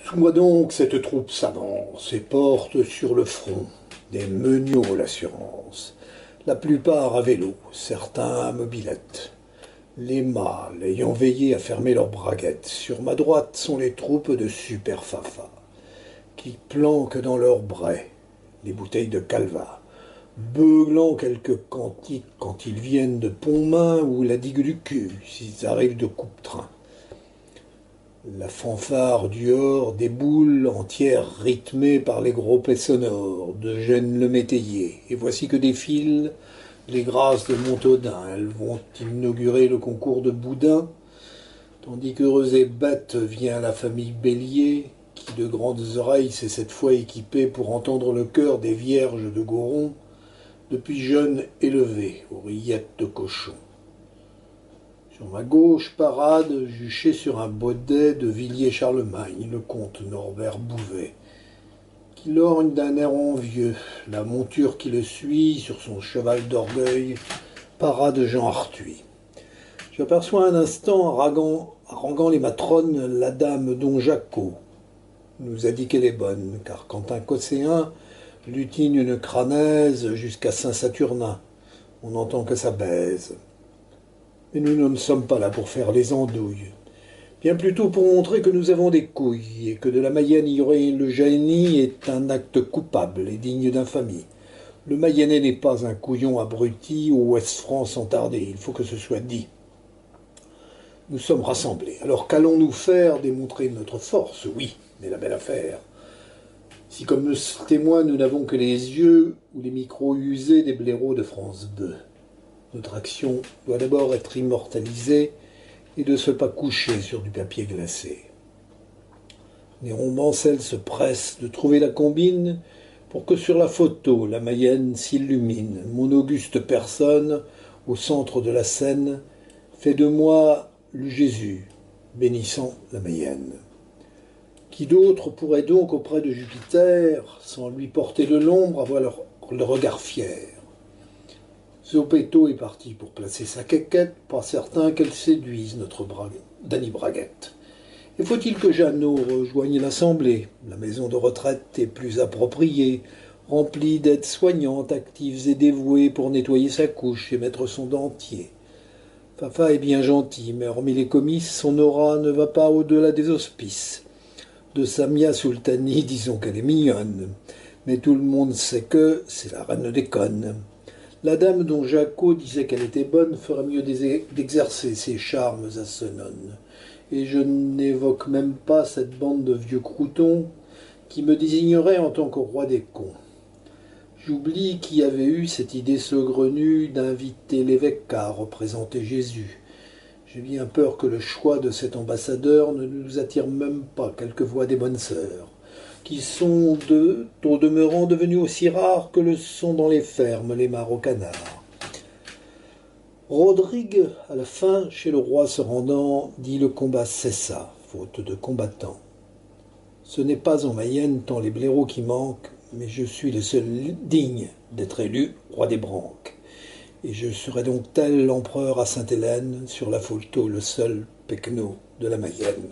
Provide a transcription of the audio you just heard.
Sous-moi donc cette troupe s'avance et porte sur le front des meuniaux l'assurance, la plupart à vélo, certains à mobilette. Les mâles ayant veillé à fermer leurs braguettes, sur ma droite sont les troupes de super fafa, qui planquent dans leurs braies les bouteilles de calva, beuglant quelques cantiques quand ils viennent de Pontmain ou la digue du cul, s'ils arrivent de Coupe-Train. La fanfare du hors déboule, entière rythmée par les gros pets sonores de Gênes le métayer. Et voici que défilent les grâces de Montaudin. Elles vont inaugurer le concours de boudin, tandis qu'heureuse et bête vient la famille Bélier, qui de grandes oreilles s'est cette fois équipée pour entendre le chœur des vierges de Goron, depuis jeune élevé aux rillettes de cochon. Sur ma gauche parade, juché sur un baudet de Villiers-Charlemagne, le comte Norbert Bouvet, qui lorgne d'un air envieux, la monture qui le suit, sur son cheval d'orgueil, parade Jean Arthuis. J'aperçois un instant, haranguant les matrones, la dame Don Jaco. Nous a dit qu'elle est bonne, car quand un Cosséen lutine une crânaise jusqu'à Saint-Saturnin, on n'entend que ça baise. Mais nous ne sommes pas là pour faire les andouilles, bien plutôt pour montrer que nous avons des couilles et que de la Mayenne ignorer le génie est un acte coupable et digne d'infamie. Le Mayennais n'est pas un couillon abruti ou Ouest-France entardé, il faut que ce soit dit. Nous sommes rassemblés, alors qu'allons-nous faire démontrer notre force? Oui, mais la belle affaire. Si comme témoins nous n'avons que les yeux ou les micros usés des blaireaux de France 2. Notre action doit d'abord être immortalisée et de se pas coucher sur du papier glacé. Néron Mancel se presse de trouver la combine pour que sur la photo la Mayenne s'illumine. Mon auguste personne, au centre de la scène, fait de moi le Jésus, bénissant la Mayenne. Qui d'autre pourrait donc auprès de Jupiter, sans lui porter de l'ombre, avoir le regard fier? Zopetto est parti pour placer sa quéquette, pas certain qu'elle séduise notre Dany Braguette. Et faut-il que Jeannot rejoigne l'Assemblée? La maison de retraite est plus appropriée, remplie d'aides soignantes, actives et dévouées pour nettoyer sa couche et mettre son dentier. Fafa est bien gentil, mais hormis les comices, son aura ne va pas au-delà des hospices. De Samia Sultani, disons qu'elle est mignonne, mais tout le monde sait que c'est la reine des connes. La dame dont Jaco disait qu'elle était bonne ferait mieux d'exercer ses charmes à Senones. Et je n'évoque même pas cette bande de vieux croutons qui me désignerait en tant que roi des cons. J'oublie qui avait eu cette idée saugrenue d'inviter l'évêque à représenter Jésus. J'ai bien peur que le choix de cet ambassadeur ne nous attire même pas quelquefois des bonnes sœurs, qui sont au demeurant devenus aussi rares que le sont dans les fermes les mares aux canards. Rodrigue, à la fin, chez le roi se rendant, dit le combat cessa, faute de combattants. Ce n'est pas en Mayenne tant les blaireaux qui manquent, mais je suis le seul digne d'être élu roi des branques. Et je serai donc tel l'empereur à Sainte-Hélène, sur la photo le seul pecno de la Mayenne.